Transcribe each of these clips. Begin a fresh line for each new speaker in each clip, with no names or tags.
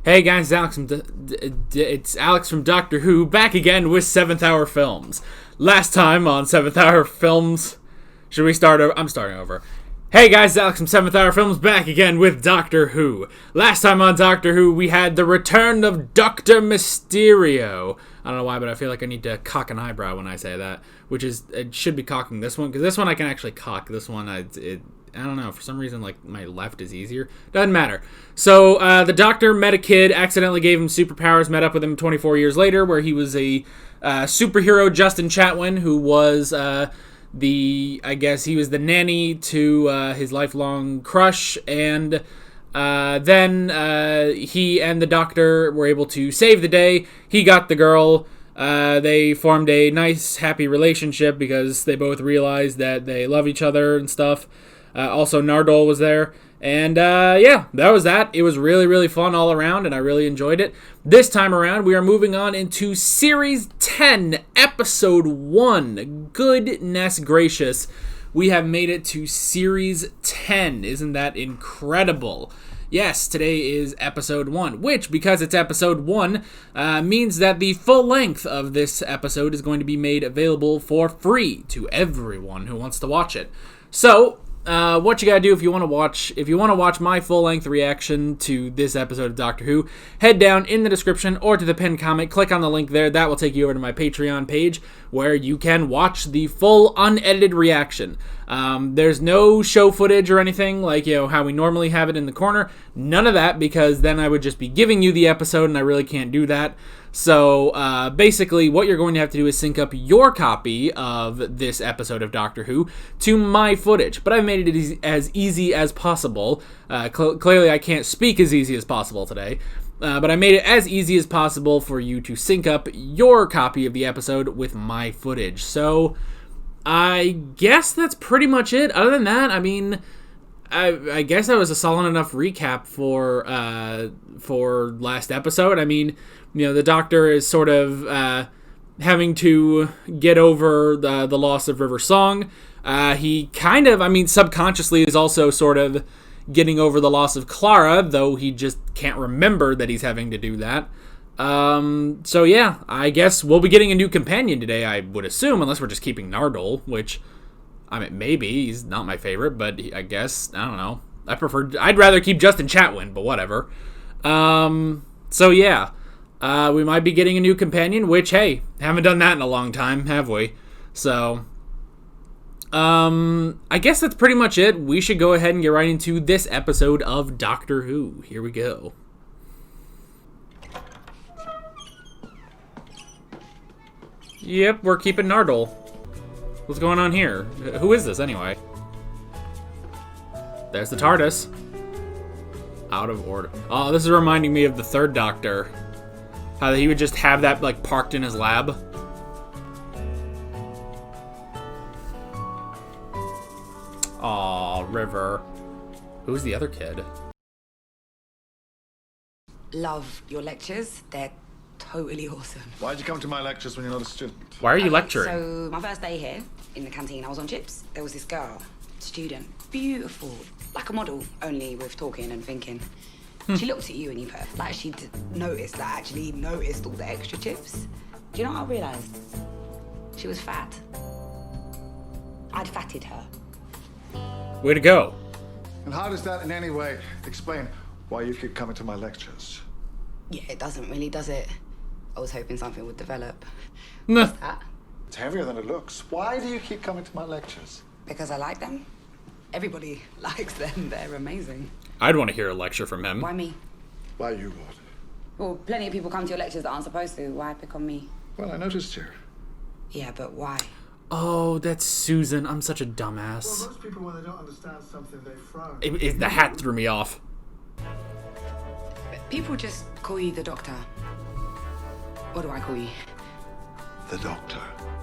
Hey guys, it's Alex from Doctor Who, back again with 7th Hour Films. Last time on 7th Hour Films... Should we start over? I'm starting over. Hey guys, Alex from 7th Hour Films, back again with Doctor Who. Last time on Doctor Who, we had the return of Dr. Mysterio. I don't know why, but I feel like I need to cock an eyebrow when I say that. Which is, it should be cocking this one, because this one I can actually cock. This one, I don't know, for some reason, like, my left is easier. Doesn't matter. So, the Doctor met a kid, accidentally gave him superpowers, met up with him 24 years later, where he was a superhero, Justin Chatwin, who was, I guess he was the nanny to his lifelong crush, and then he and the Doctor were able to save the day. He got the girl. They formed a nice, happy relationship because they both realized that they love each other and stuff. Also, Nardole was there. And, yeah, that was that. It was really, really fun all around, and I really enjoyed it. This time around, we are moving on into Series 10, Episode 1. Goodness gracious. We have made it to Series 10. Isn't that incredible? Yes, today is Episode 1, which, because it's Episode 1, means that the full length of this episode is going to be made available for free to everyone who wants to watch it. So... what you gotta do if you want to watch my full-length reaction to this episode of Doctor Who, head down in the description or to the pinned comment, click on the link there. That will take you over to my Patreon page where you can watch the full unedited reaction. There's no show footage or anything like, how we normally have it in the corner. None of that, because then I would just be giving you the episode and I really can't do that. So, basically, what you're going to have to do is sync up your copy of this episode of Doctor Who to my footage. But I've made it as easy as possible. Clearly, I can't speak as easy as possible today. But I made it as easy as possible for you to sync up your copy of the episode with my footage. So, I guess that's pretty much it. Other than that, I mean... I guess that was a solid enough recap for last episode. I mean, the Doctor is sort of having to get over the loss of River Song. He kind of, subconsciously is also sort of getting over the loss of Clara, though he just can't remember that he's having to do that. So yeah, I guess we'll be getting a new companion today, I would assume, unless we're just keeping Nardole, which... maybe. He's not my favorite, but I guess, I don't know. I'd rather keep Justin Chatwin, but whatever. So yeah. We might be getting a new companion, which, hey, haven't done that in a long time, have we? So, I guess that's pretty much it. We should go ahead and get right into this episode of Doctor Who. Here we go. Yep, we're keeping Nardole. What's going on here? Who is this, anyway? There's the TARDIS. Out of order. Oh, this is reminding me of the third Doctor. How he would just have that, parked in his lab. Aw, River. Who's the other kid?
Love your lectures. They're totally awesome.
Why'd you come to my lectures when you're not a student?
Why are you lecturing?
So, my first day here, in the canteen, I was on chips. There was this girl, student, beautiful, like a model, only with talking and thinking. She looked at you and you put, like she'd noticed that, actually noticed all the extra chips. Do you know what I realised? She was fat. I'd fatted her.
Way to go.
And how does that in any way explain why you keep coming to my lectures?
Yeah, it doesn't really, does it? I was hoping something would develop.
No.
What's that?
It's heavier than it looks. Why do you keep coming to my lectures?
Because I like them. Everybody likes them. They're amazing.
I'd want to hear a lecture from him.
Why me?
Why you would?
Well, plenty of people come to your lectures that aren't supposed to. Why pick on me?
Well, I noticed you.
Yeah, but why?
Oh, that's Susan. I'm such a dumbass.
Well, most people, when they don't understand something, they frown.
The hat threw me off.
People just call you the Doctor. What do I call you?
The Doctor.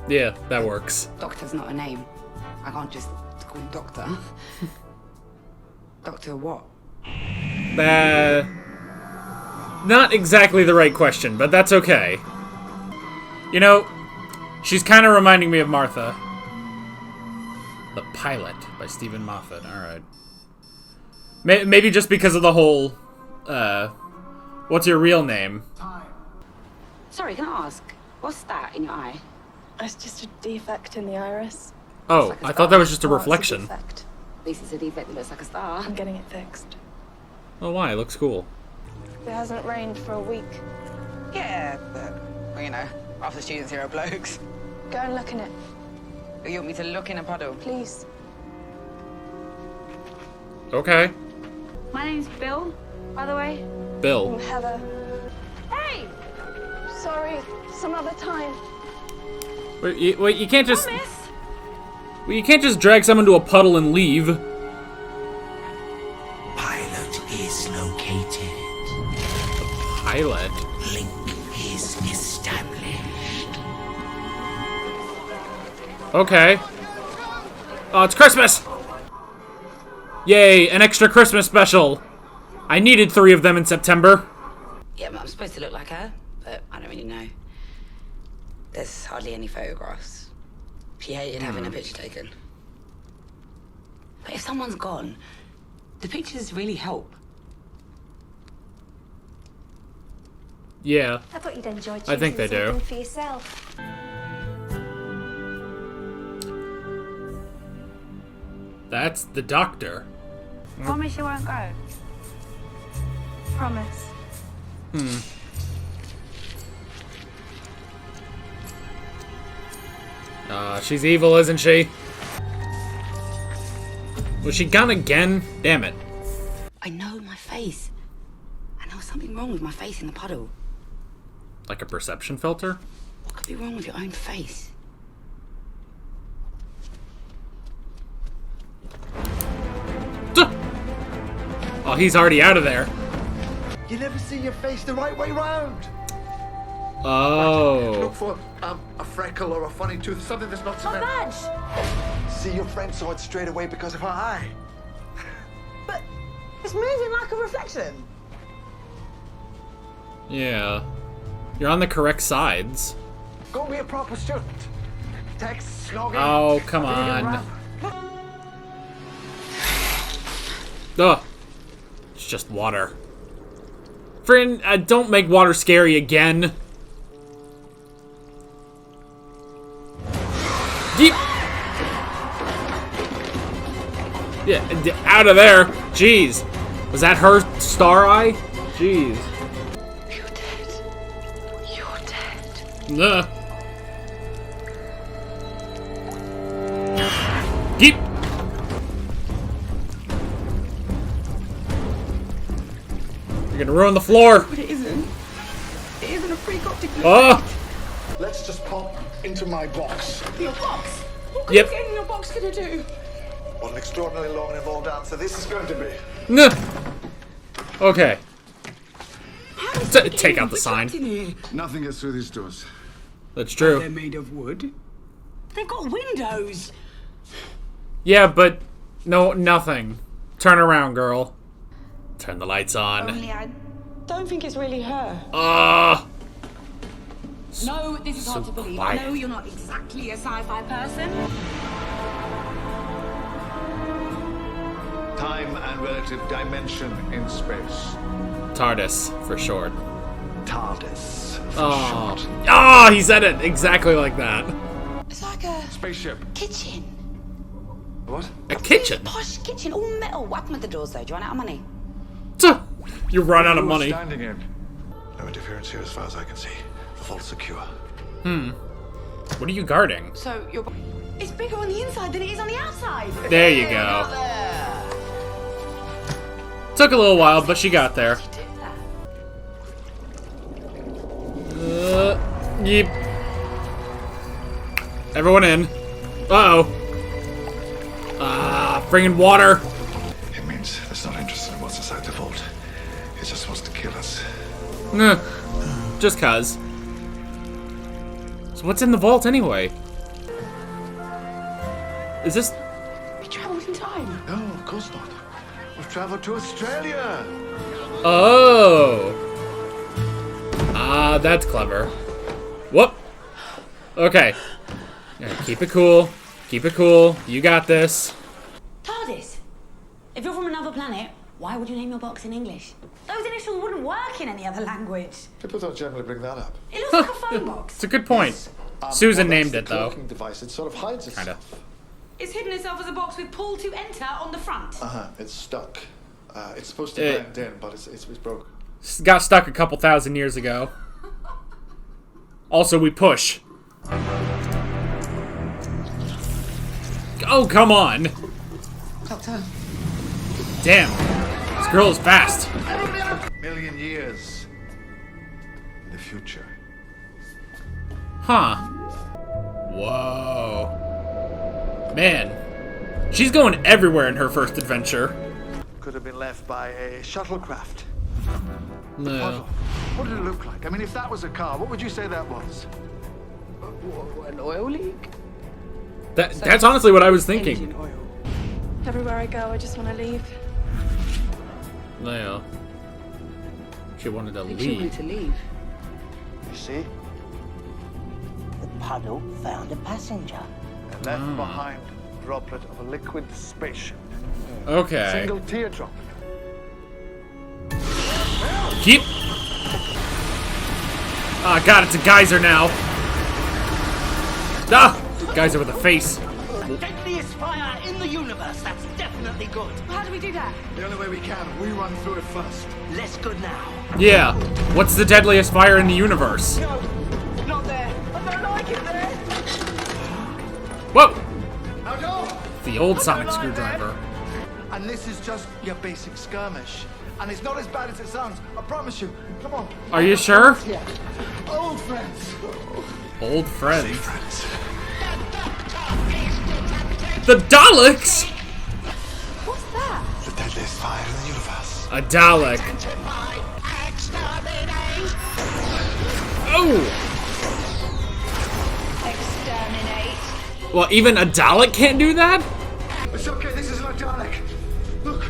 Yeah, that works.
Doctor's not a name. I can't just call you Doctor. Doctor what?
Not exactly the right question, but that's okay. She's kind of reminding me of Martha. The Pilot by Stephen Moffat. All right. Maybe just because of the whole What's your real name?
Sorry, can I ask, what's that in your eye?
It's just a defect in the iris.
Oh,
like a
I
star.
thought that was just a
Oh, it's
reflection.
defect.
At least it's a defect that looks like a star.
I'm getting it fixed.
Oh, why? It looks cool.
It hasn't rained for a week.
Yeah, but, well, you know, half the students here are blokes.
Go and look in it,
You want me to look in a puddle?
please.
Okay.
My name's Bill, by the way.
Bill.
I'm Heather. Hey! Sorry, some other time.
Wait, you can't just...
Miss?
Well, you can't just drag someone to a puddle and leave.
Pilot is located.
Pilot?
Link is established.
Okay. Oh, it's Christmas! Yay, an extra Christmas special! I needed 3 of them in September.
Yeah, I'm supposed to look like her, but I don't really know. There's hardly any photographs. She hated having a picture taken. But if someone's gone, the pictures really help.
Yeah.
I thought you'd enjoy
I think they do.
something for yourself.
That's the doctor.
Promise you won't go. Promise.
She's evil, isn't she? Was she gone again? Damn it.
I know my face. And there was something wrong with my face in the puddle.
Like a perception filter?
What could be wrong with your own face?
Duh! Oh, he's already out of there.
You never see your face the right way round.
Oh.
Look for a freckle or a funny tooth, something that's not cement.
Badge!
See, your friend saw it straight away because of her eye.
But it's moving like a reflection.
Yeah. You're on the correct sides.
Go be a proper student. Text, snogging.
Oh, come
a vegan
on.
wrap.
Ugh. It's just water. Friend, don't make water scary again. Yeep. Yeah, out of there. Jeez. Was that her star eye? Jeez.
You're dead. You're dead.
Ugh. Yeep. You're gonna ruin the floor.
But it isn't. It isn't a pre-optic.
Oh.
Let's just pop into my box.
Your box? What
Yep.
in your box gonna do?
What an extraordinarily long and involved answer this is going to be.
Nah. Okay. Take out the sign.
Nothing gets through these doors.
That's
They're
true.
made of wood. They've got windows.
Yeah, but no, nothing. Turn around, girl. Turn the lights on.
Only I don't think it's really her. No, this is hard to believe.
quiet.
I know you're not exactly a sci-fi person.
Time and relative dimension in space.
TARDIS, for short.
TARDIS. For
Oh.
short.
Oh, he said it exactly like that.
It's like a
Spaceship.
kitchen.
What?
A kitchen?
Posh kitchen, all metal. What happened with the doors though? Do you run out of money?
Tuh. You run out of
You are
money.
standing in. No interference here as far as I can see. The vault's secure.
What are you guarding?
So you're... It's bigger on the inside than it is on the outside.
There you go. Took a little while, but she got there. Yep. Everyone in. Uh-oh. Bringing water.
It means it's not interested in what's inside the vault. It just wants to kill us.
Nah. Just cuz. So what's in the vault anyway? Is this...
We travelled in time.
No, of course not. We've traveled to Australia.
Oh. Ah, that's clever. Whoop. Okay. Yeah, keep it cool. Keep it cool. You got this.
TARDIS. If you're from another planet, Why would you name your box in English? Those initials wouldn't work in any other language.
People don't generally bring that up.
It looks like a phone box.
It's a good point. Susan named it, though.
Cloaking device. It sort of hides itself.
Kinda.
It's hidden itself as a box with pull to enter on the front.
It's stuck. It's supposed to blend in, but it's broken.
Got stuck a couple thousand years ago. Also, we push. Oh, come on.
Doctor.
Damn. This girl is fast.
Million years in the future.
Huh. Whoa. Man. She's going everywhere in her first adventure.
Could have been left by a shuttlecraft.
No.
Puzzle. What did it look like? I mean, if that was a car, what would you say that was?
An oil leak?
That's honestly what I was thinking.
Engine oil. Everywhere I go, I just want to leave.
No. She wanted to
She wanted
leave.
to leave.
You see?
The puddle found a passenger.
And left behind a droplet of a liquid spaceship.
Okay.
Single teardrop.
Keep. Ah, God, it's a geyser now. Ah! Geyser with a face.
The deadliest fire in the universe. That's definitely good.
How do we do that?
The only way we can, we run through it first.
Less good now.
Yeah. What's the deadliest fire in the universe?
No, not there. I don't like it there.
Whoa!
Now go!
The old sonic screwdriver.
And this is just your basic skirmish. And it's not as bad as it sounds. I promise you. Come on.
Are you sure?
Yeah. Old friends.
Old friends. The Daleks?
What's that?
The deadliest fire in the universe.
A Dalek. Oh!
Exterminate.
Well, even a Dalek can't do that?
It's okay. This isn't a Dalek. Look.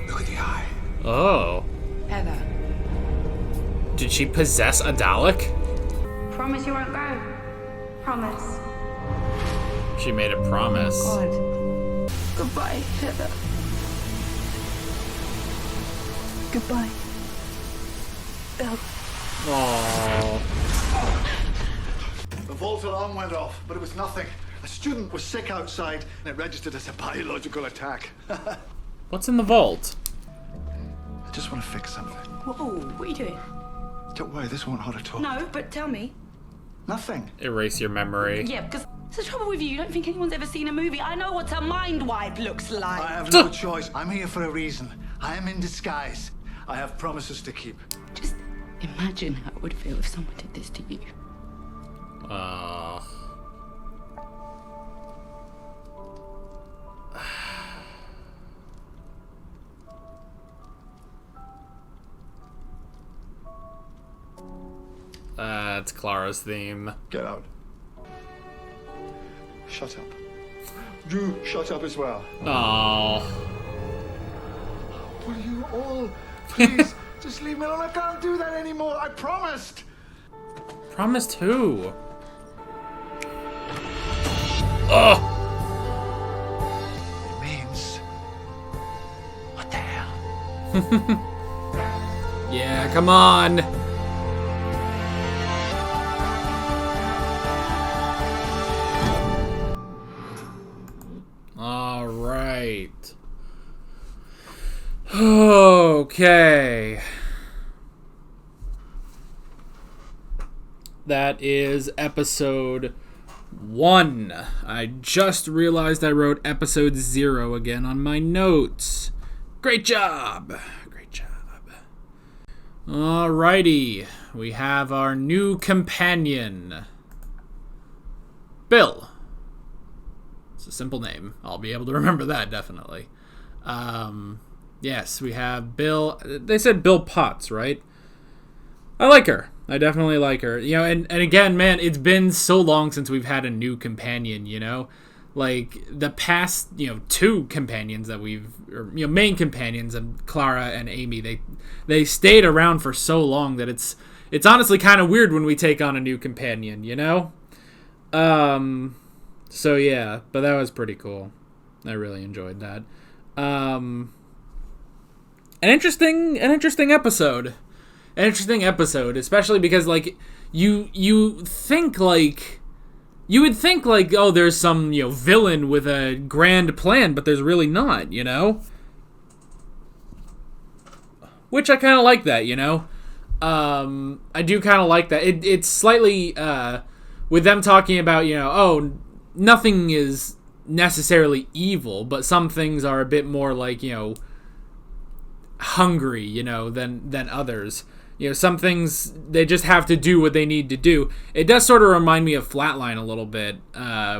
Look at the eye.
Oh.
Heather.
Did she possess a Dalek?
Promise you won't go. Promise.
She made a promise.
God.
Goodbye, Heather. Goodbye. Bill.
Aww.
The vault alarm went off, but it was nothing. A student was sick outside, and it registered as a biological attack.
What's in the vault?
I just want to fix something.
Whoa, what are you doing?
Don't worry, this won't hurt at all.
No, but tell me.
Nothing.
Erase your memory.
Yeah, because it's the trouble with you. You don't think anyone's ever seen a movie. I know what a mind wipe looks like.
I have no choice. I'm here for a reason. I am in disguise. I have promises to keep.
Just imagine how it would feel if someone did this to you.
That's Clara's theme.
Get out. Shut up. You shut up as well.
Oh.
Will you all please just leave me alone? I can't do that anymore. I promised.
Promised who? Ugh.
It means.
What the hell?
Yeah, come on. All right. Okay. That is episode 1. I just realized I wrote episode 0 again on my notes. Great job. Great job. Alrighty. We have our new companion. Bill. It's a simple name. I'll be able to remember that, definitely. Yes, we have Bill. They said Bill Potts, right? I like her. I definitely like her. You know, and again, man, it's been so long since we've had a new companion, you know? Like, the past, 2 companions that main companions of Clara and Amy, they stayed around for so long that it's honestly kind of weird when we take on a new companion, you know? So yeah, but that was pretty cool. I really enjoyed that. An interesting episode. An interesting episode, especially because, like, you would think, like, oh, there's some, villain with a grand plan, but there's really not, Which I kind of like that, I do kind of like that. It's slightly, with them talking about, oh, nothing is necessarily evil, but some things are a bit more like, hungry, than others. Some things, they just have to do what they need to do. It does sort of remind me of Flatline a little bit,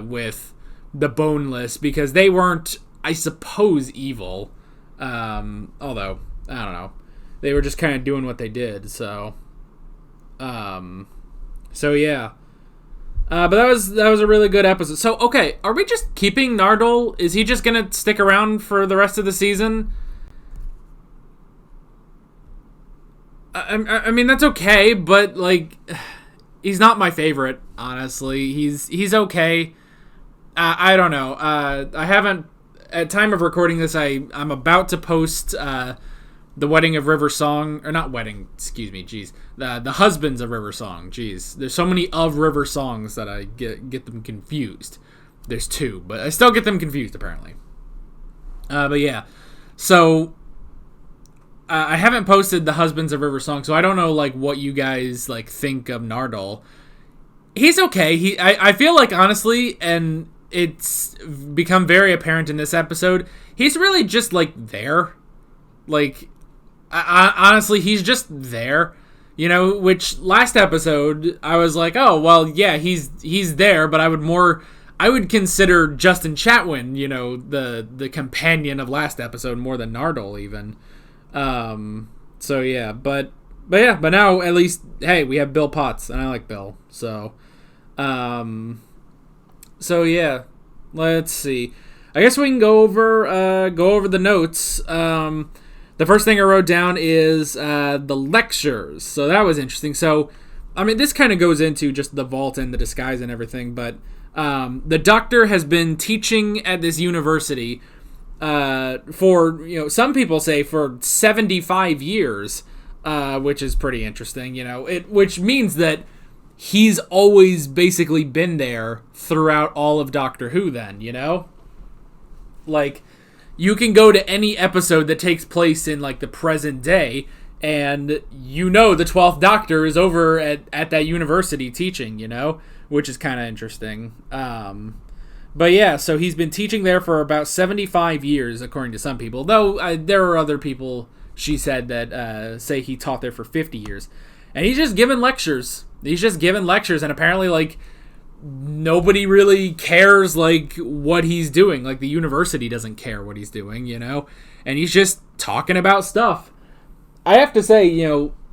with the Boneless, because they weren't, I suppose, evil. Although, I don't know. They were just kind of doing what they did, so. So yeah. But that was a really good episode. So, okay, are we just keeping Nardole? Is he just gonna stick around for the rest of the season? I mean, that's okay, but, like, he's not my favorite, honestly. He's okay. I don't know. I haven't, at time of recording this, I'm about to post, the Wedding of River Song, or not wedding, excuse me, jeez. The Husbands of River Song, jeez. There's so many of River songs that I get them confused. There's 2, but I still get them confused, apparently. But yeah. So, I haven't posted the Husbands of River Song, so I don't know, like, what you guys, like, think of Nardole. He's okay. I feel like, honestly, and it's become very apparent in this episode, he's really just, like, there. Like, honestly, he's just there. Which last episode, I was like, oh, well, yeah, he's there, but I would consider Justin Chatwin, the companion of last episode more than Nardole, even. So yeah, but now at least, hey, we have Bill Potts, and I like Bill, so yeah, let's see. I guess we can go over the notes. The first thing I wrote down is the lectures, so that was interesting. So, I mean, this kind of goes into just the vault and the disguise and everything, but the Doctor has been teaching at this university for, some people say for 75 years, which is pretty interesting, which means that he's always basically been there throughout all of Doctor Who then, Like, you can go to any episode that takes place in, like, the present day, and the 12th Doctor is over at that university teaching, which is kind of interesting. But yeah, so he's been teaching there for about 75 years, according to some people. Though there are other people, she said, that say he taught there for 50 years. And he's just giving lectures. And apparently, like, nobody really cares, like, what he's doing. Like, the university doesn't care what he's doing, And he's just talking about stuff. I have to say,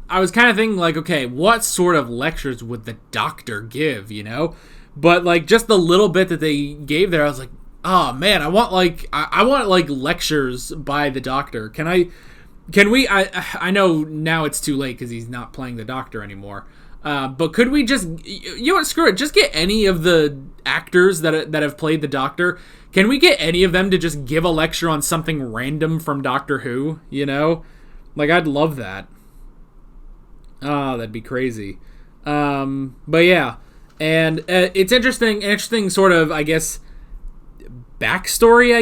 I was kind of thinking, like, okay, what sort of lectures would the Doctor give, But, like, just the little bit that they gave there, I was like, oh, man, I want lectures by the Doctor. Can we, I know now it's too late because he's not playing the Doctor anymore. But could we just, screw it, just get any of the actors that have played the Doctor. Can we get any of them to just give a lecture on something random from Doctor Who, Like, I'd love that. Oh, that'd be crazy. But yeah. And it's interesting sort of, I guess, backstory,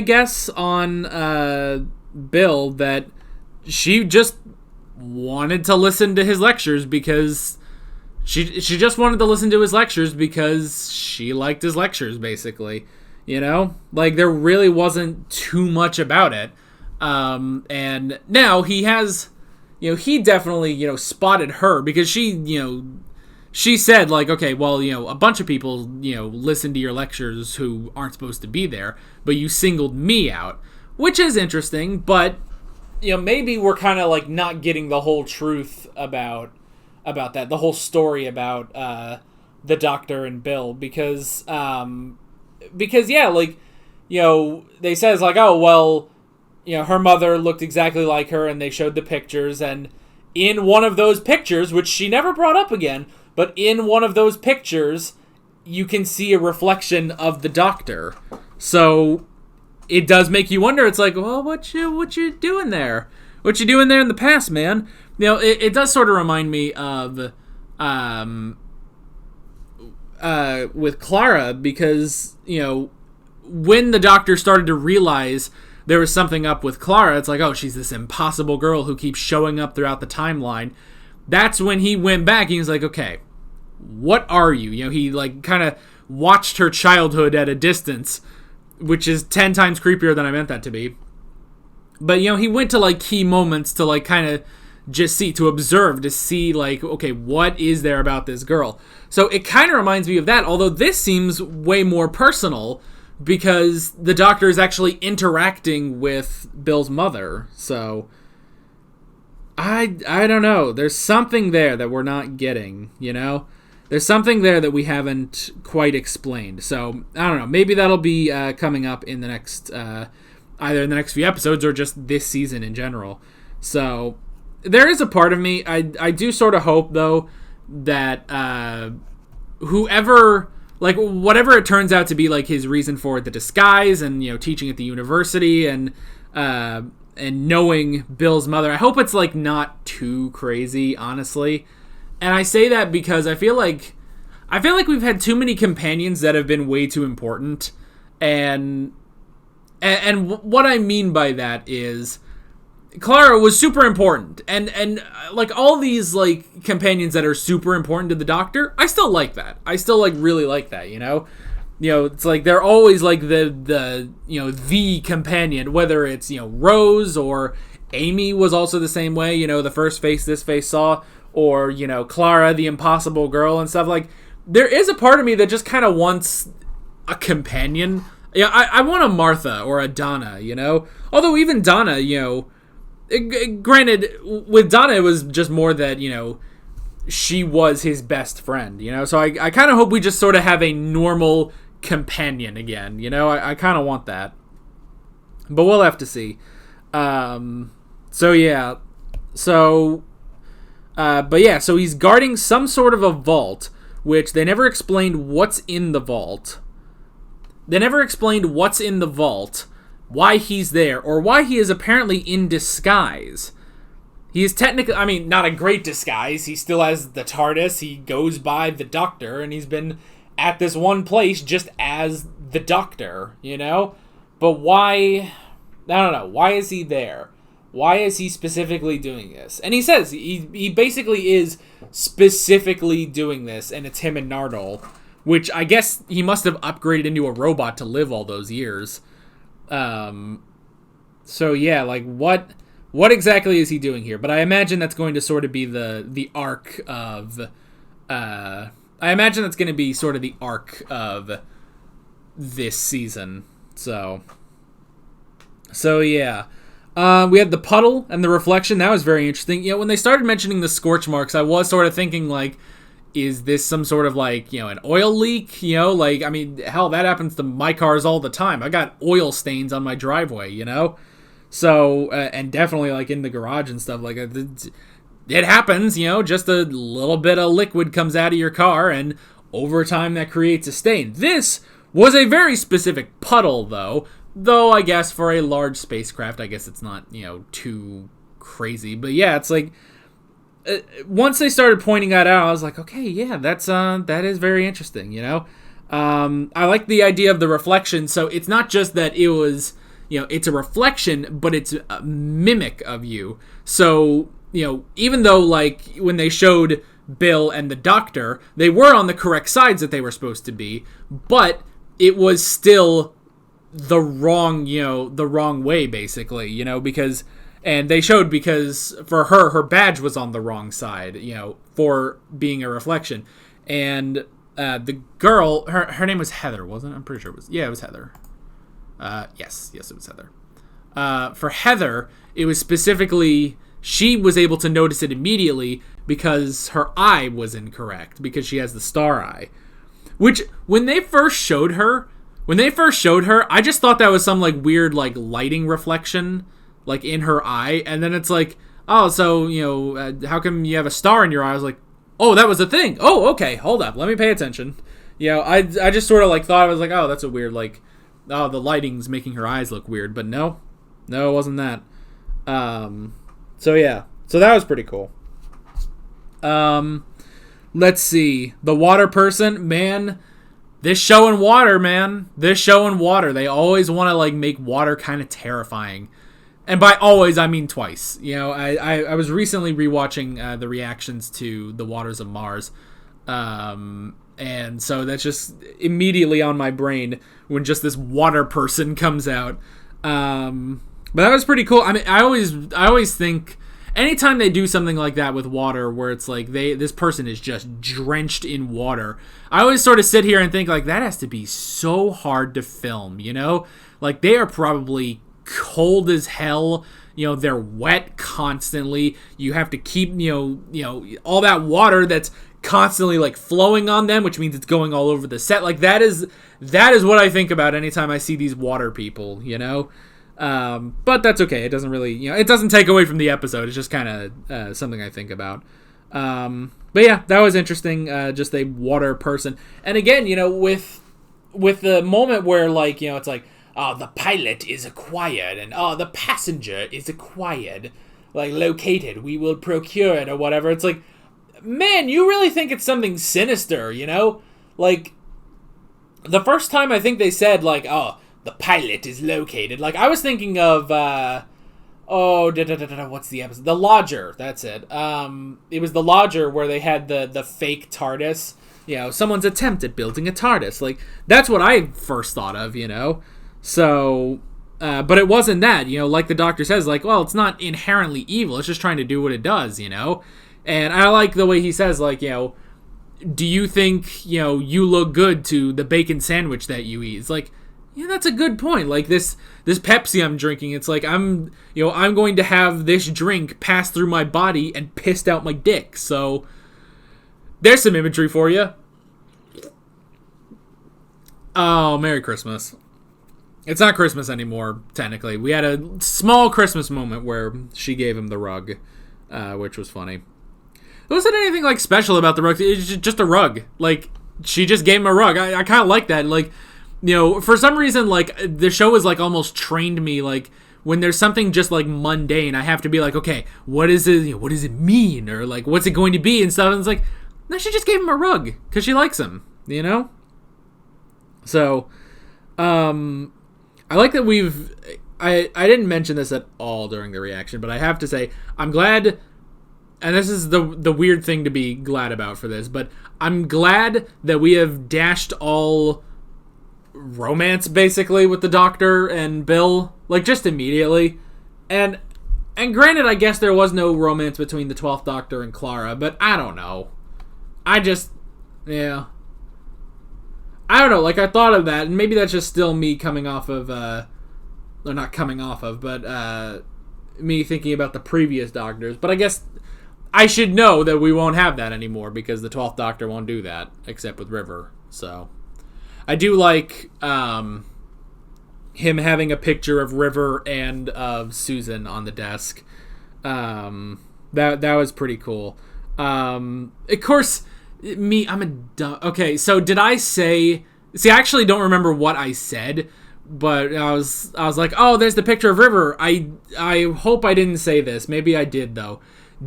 on Bill, that she just wanted to listen to his lectures because she just wanted to listen to his lectures because she liked his lectures, basically. Like, there really wasn't too much about it. And now he has, he definitely, spotted her because she said, like, okay, well, a bunch of people, listen to your lectures who aren't supposed to be there, but you singled me out, which is interesting, but, maybe we're kind of, like, not getting the whole truth about that, the whole story about the Doctor and Bill, because yeah, like, they says, like, oh, well, her mother looked exactly like her, and they showed the pictures, and in one of those pictures, which she never brought up again, but in one of those pictures, you can see a reflection of the Doctor. So, it does make you wonder. It's like, well, what you doing there? What you doing there in the past, man? You know, it does sort of remind me of with Clara, because, you know, when the Doctor started to realize there was something up with Clara, it's like, oh, she's this impossible girl who keeps showing up throughout the timeline. That's when he went back. He was like, okay, what are you? You know, he like kind of watched her childhood at a distance, which is 10 times creepier than I meant that to be. But, you know, he went to like key moments to like kind of just to observe, to see like, okay, what is there about this girl? So it kind of reminds me of that, although this seems way more personal because the Doctor is actually interacting with Bill's mother. So I don't know. There's something there that we're not getting, you know? There's something there that we haven't quite explained. So, I don't know. Maybe that'll be coming up in the next, either in the next few episodes or just this season in general. So, there is a part of me, I do sort of hope, though, that whoever, like, whatever it turns out to be, like, his reason for the disguise and, you know, teaching at the university and knowing Bill's mother, I hope it's, like, not too crazy, honestly. And I say that because I feel like we've had too many companions that have been way too important. And what I mean by that is Clara was super important. And like all these like companions that are super important to the Doctor, I still like that. I still like really like that, you know? You know, it's like they're always like the you know, the companion, whether it's, you know, Rose or Amy was also the same way, you know, the first face this face saw, or, you know, Clara, the impossible girl and stuff. Like, there is a part of me that just kind of wants a companion. Yeah, I want a Martha or a Donna, you know? Although even Donna, you know, granted, with Donna, it was just more that, you know, she was his best friend, you know? So I kind of hope we just sort of have a normal companion again, you know? I kind of want that. But we'll have to see. So, yeah. So... but yeah, so he's guarding some sort of a vault, which they never explained what's in the vault. They never explained what's in the vault, why he's there, or why he is apparently in disguise. He is technically, I mean, not a great disguise. He still has the TARDIS. He goes by the Doctor, and he's been at this one place just as the Doctor, you know? But why, I don't know, why is he there? Why is he specifically doing this? And he says he basically is specifically doing this, and it's him and Nardole, which I guess he must have upgraded into a robot to live all those years. So yeah, like what exactly is he doing here? But I imagine that's going to sort of be the arc of I imagine that's going to be sort of the arc of this season. So yeah. We had the puddle and the reflection. That was very interesting. You know, when they started mentioning the scorch marks, I was sort of thinking, like, is this some sort of, like, you know, an oil leak? You know, like, I mean, hell, that happens to my cars all the time. I got oil stains on my driveway, you know? So, and definitely, like, in the garage and stuff. Like, it happens, you know? Just a little bit of liquid comes out of your car, and over time that creates a stain. This was a very specific puddle, though. Though, I guess, for a large spacecraft, I guess it's not, you know, too crazy. But yeah, it's like, once they started pointing that out, I was like, okay, yeah, that is very interesting, you know? I like the idea of the reflection, so it's not just that it was, you know, it's a reflection, but it's a mimic of you. So, you know, even though, like, when they showed Bill and the Doctor, they were on the correct sides that they were supposed to be, but it was still the wrong way, basically, you know, because, and they showed because for her badge was on the wrong side, you know, for being a reflection. And the girl, her name was Heather, wasn't it? I'm pretty sure it was. Yeah, it was Heather. Yes, it was Heather. For Heather, it was specifically, she was able to notice it immediately because her eye was incorrect, because she has the star eye. Which, when they first showed her, I just thought that was some, like, weird, like, lighting reflection, like, in her eye. And then it's like, oh, so, you know, how come you have a star in your eye? I was like, oh, that was a thing. Oh, okay, hold up. Let me pay attention. You know, I just sort of, like, thought, I was like, oh, that's a weird, like, oh, the lighting's making her eyes look weird. But no, it wasn't that. So yeah, so that was pretty cool. Let's see. The water person, man. This show and water, man. This show and water. They always want to, like, make water kind of terrifying. And by always, I mean twice. You know, I was recently rewatching the reactions to The Waters of Mars. And so that's just immediately on my brain when just this water person comes out. But that was pretty cool. I mean, I always think anytime they do something like that with water, where it's like this person is just drenched in water, I always sort of sit here and think, like, that has to be so hard to film, you know? Like, they are probably cold as hell. You know, they're wet constantly. You have to keep, you know, all that water that's constantly, like, flowing on them, which means it's going all over the set. Like, that is what I think about anytime I see these water people, you know? But that's okay. It doesn't really, you know, it doesn't take away from the episode. It's just kind of something I think about. But yeah, that was interesting. Just a water person. And again, you know, with the moment where, like, you know, it's like, oh, the pilot is acquired, and oh, the passenger is acquired, like, located, we will procure it, or whatever. It's like, man, you really think it's something sinister, you know? Like, the first time I think they said, like, oh, the pilot is located, like, I was thinking of, what's the episode? The Lodger, that's it. It was The Lodger where they had the fake TARDIS, you know, someone's attempt at building a TARDIS. Like, that's what I first thought of, you know? So, but it wasn't that, you know, like the Doctor says, like, well, it's not inherently evil, it's just trying to do what it does, you know? And I like the way he says, like, you know, do you think, you know, you look good to the bacon sandwich that you eat? It's like, yeah, that's a good point. Like, this Pepsi I'm drinking, it's like, I'm going to have this drink pass through my body and pissed out my dick. So, there's some imagery for you. Oh, Merry Christmas. It's not Christmas anymore, technically. We had a small Christmas moment where she gave him the rug, which was funny. There wasn't anything, like, special about the rug. It's just a rug. Like, she just gave him a rug. I kind of like that. Like, you know, for some reason, like, the show has, like, almost trained me, like, when there's something just, like, mundane, I have to be like, okay, what is it, you know, what does it mean? Or, like, what's it going to be and stuff. And it's like, no, she just gave him a rug because she likes him, you know? So, I like that I didn't mention this at all during the reaction, but I have to say, I'm glad, and this is the weird thing to be glad about for this, but I'm glad that we have dashed all romance, basically, with the Doctor and Bill, like, just immediately. And granted, I guess there was no romance between the 12th Doctor and Clara, but I don't know. Yeah. I don't know, like, I thought of that, and maybe that's just still me coming off of, or not coming off of, but, me thinking about the previous Doctors. But I guess I should know that we won't have that anymore, because the 12th Doctor won't do that, except with River. So, I do like, him having a picture of River and of Susan on the desk. That was pretty cool. Of course, I'm a dumb... Okay, so did I say... See, I actually don't remember what I said, but I was like, oh, there's the picture of River. I hope I didn't say this. Maybe I did, though.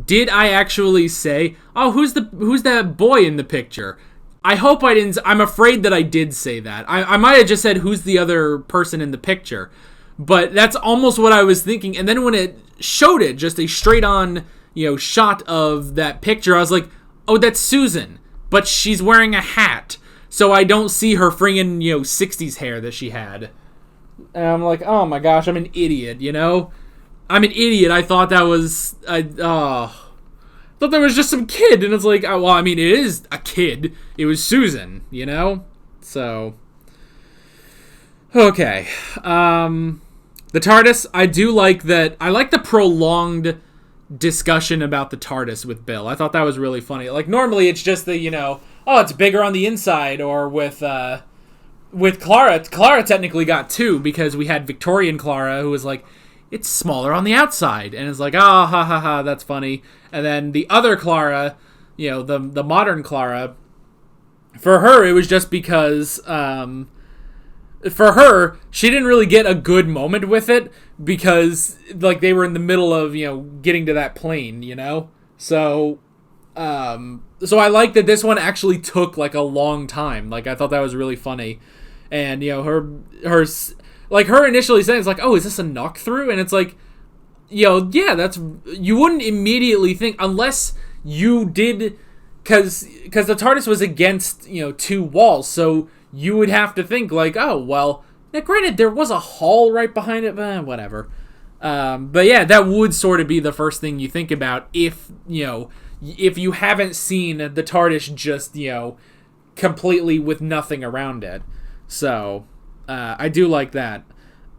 Did I actually say, oh, who's that boy in the picture? I hope I didn't... I'm afraid that I did say that. I might have just said, who's the other person in the picture? But that's almost what I was thinking. And then when it showed it, just a straight-on, you know, shot of that picture, I was like, oh, that's Susan. But she's wearing a hat, so I don't see her friggin', you know, 60s hair that she had. And I'm like, oh my gosh, I'm an idiot, you know? I'm an idiot. I thought that was, thought there was just some kid, and it's like, well, I mean, it is a kid. It was Susan, you know? So, okay. The TARDIS, I do like that. I like the prolonged discussion about the TARDIS with Bill. I thought that was really funny. Like, normally it's just the, you know, oh, it's bigger on the inside, or with Clara technically got two, because we had Victorian Clara who was like, it's smaller on the outside, and it's like, ha ha ha, that's funny. And then the other Clara, you know, the modern Clara, for her it was just because for her, she didn't really get a good moment with it because, like, they were in the middle of, getting to that plane, So, so I like that this one actually took, like, a long time. Like, I thought that was really funny. And, her initially saying, it's like, oh, is this a knock through? And it's like, yeah, you wouldn't immediately think, unless you did, because the TARDIS was against, two walls, so you would have to think, like, oh, well, now granted, there was a hall right behind it, but whatever. But yeah, that would sort of be the first thing you think about if you haven't seen the TARDIS just, completely with nothing around it. So, I do like that.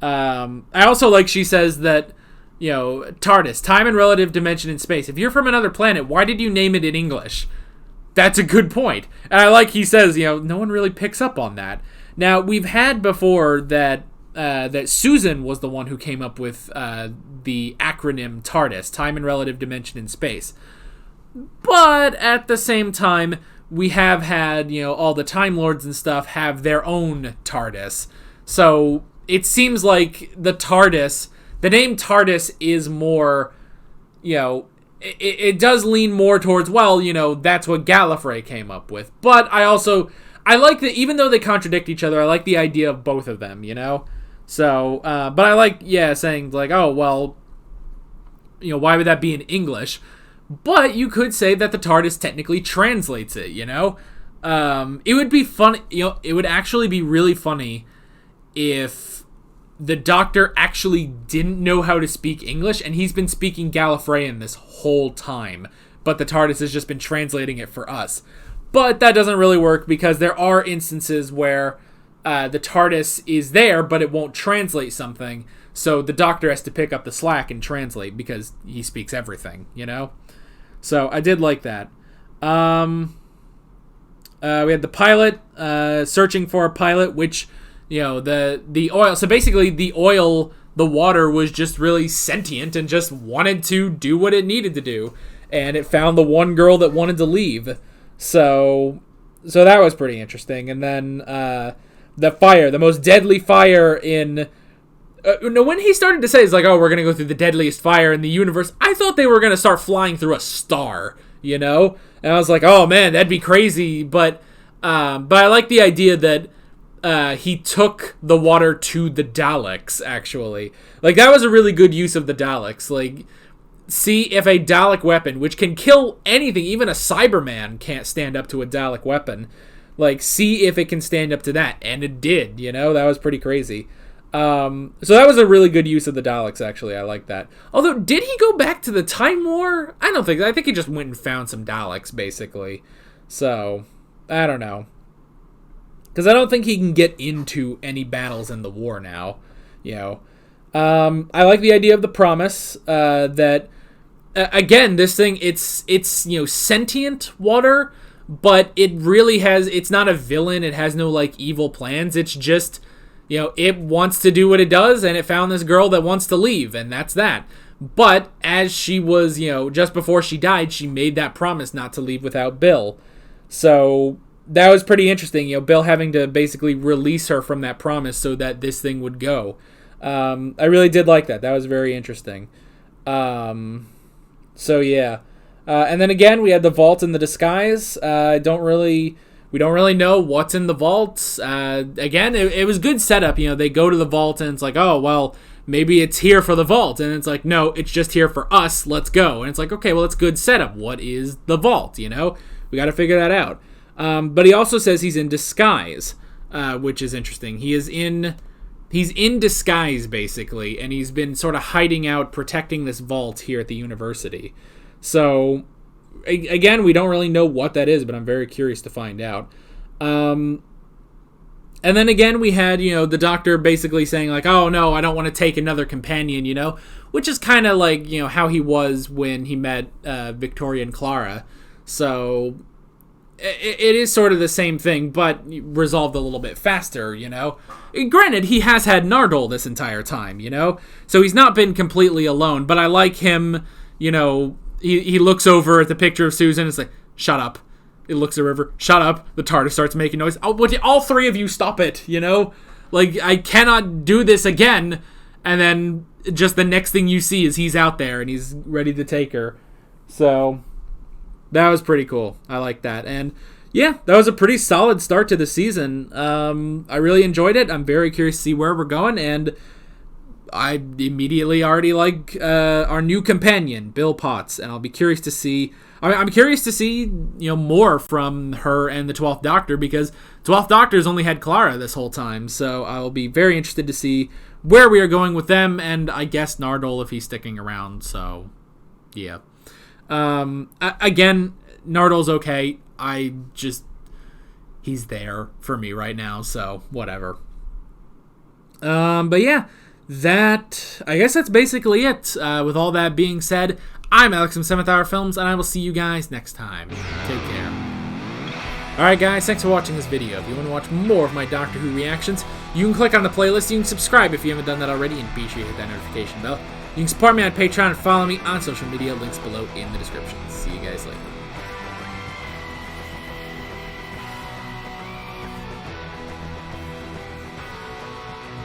I also like she says that, TARDIS, time and relative dimension in space. If you're from another planet, why did you name it in English? That's a good point. And I like he says, no one really picks up on that. Now, we've had before that that Susan was the one who came up with the acronym TARDIS, time and relative dimension in space. But at the same time, we have had, all the Time Lords and stuff have their own TARDIS. So it seems like the name TARDIS is more, it does lean more towards, well, that's what Gallifrey came up with. But I like that, even though they contradict each other, I like the idea of both of them, So, but I like, saying, like, oh, well, why would that be in English? But you could say that the TARDIS technically translates it, It would be funny, it would actually be really funny if the Doctor actually didn't know how to speak English, and he's been speaking Gallifreyan this whole time, but the TARDIS has just been translating it for us. But that doesn't really work, because there are instances where the TARDIS is there, but it won't translate something, so the Doctor has to pick up the slack and translate, because he speaks everything, So I did like that. We had the pilot, searching for a pilot, which, the oil. So basically, the water was just really sentient and just wanted to do what it needed to do, and it found the one girl that wanted to leave. So that was pretty interesting. And then the fire, the most deadly fire in. When he started to say, it's like, oh, we're going to go through the deadliest fire in the universe, I thought they were going to start flying through a star, And I was like, oh, man, that'd be crazy. But I like the idea that he took the water to the Daleks, actually. Like, that was a really good use of the Daleks. Like, see if a Dalek weapon, which can kill anything, even a Cyberman can't stand up to a Dalek weapon. Like, see if it can stand up to that. And it did, That was pretty crazy. So that was a really good use of the Daleks, actually. I like that. Although, did he go back to the Time War? I think he just went and found some Daleks, basically. So, I don't know. Because I don't think he can get into any battles in the war now. I like the idea of the promise, that, again, this thing, it's sentient water, but it really it's not a villain, it has no, evil plans, it's just... it wants to do what it does, and it found this girl that wants to leave, and that's that. But as she was, just before she died, she made that promise not to leave without Bill. So that was pretty interesting, Bill having to basically release her from that promise so that this thing would go. I really did like that. That was very interesting. So yeah. And then again, we had the vault and the disguise. We don't really know what's in the vault. Again, it was good setup. They go to the vault and it's like, oh, well, maybe it's here for the vault. And it's like, no, it's just here for us. Let's go. And it's like, okay, well, it's good setup. What is the vault? We got to figure that out. But he also says he's in disguise, which is interesting. He's in disguise, basically. And he's been sort of hiding out, protecting this vault here at the university. So... again, we don't really know what that is, but I'm very curious to find out. And then again, we had, the Doctor basically saying, like, oh, no, I don't want to take another companion, which is kind of like, how he was when he met Victoria and Clara. So it is sort of the same thing, but resolved a little bit faster, Granted, he has had Nardole this entire time, So he's not been completely alone, but I like him, He looks over at the picture of Susan. It's like, shut up. It looks at River. Shut up. The TARDIS starts making noise. All three of you stop it, Like, I cannot do this again. And then just the next thing you see is he's out there and he's ready to take her. So that was pretty cool. I like that. And yeah, that was a pretty solid start to the season. I really enjoyed it. I'm very curious to see where we're going, and I immediately already like our new companion, Bill Potts, and I'll be curious to see. I'm curious to see more from her and the 12th Doctor, because 12th Doctor's only had Clara this whole time, so I will be very interested to see where we are going with them, and I guess Nardole if he's sticking around. So yeah. Again, Nardole's okay. He's there for me right now, so whatever. But yeah, I guess that's basically it. With all that being said, I'm Alex from 7th Hour Films, and I will see you guys next time. Take care. Alright guys, thanks for watching this video. If you want to watch more of my Doctor Who reactions, you can click on the playlist, you can subscribe if you haven't done that already, and be sure to hit that notification bell. You can support me on Patreon and follow me on social media, links below in the description. See you guys later.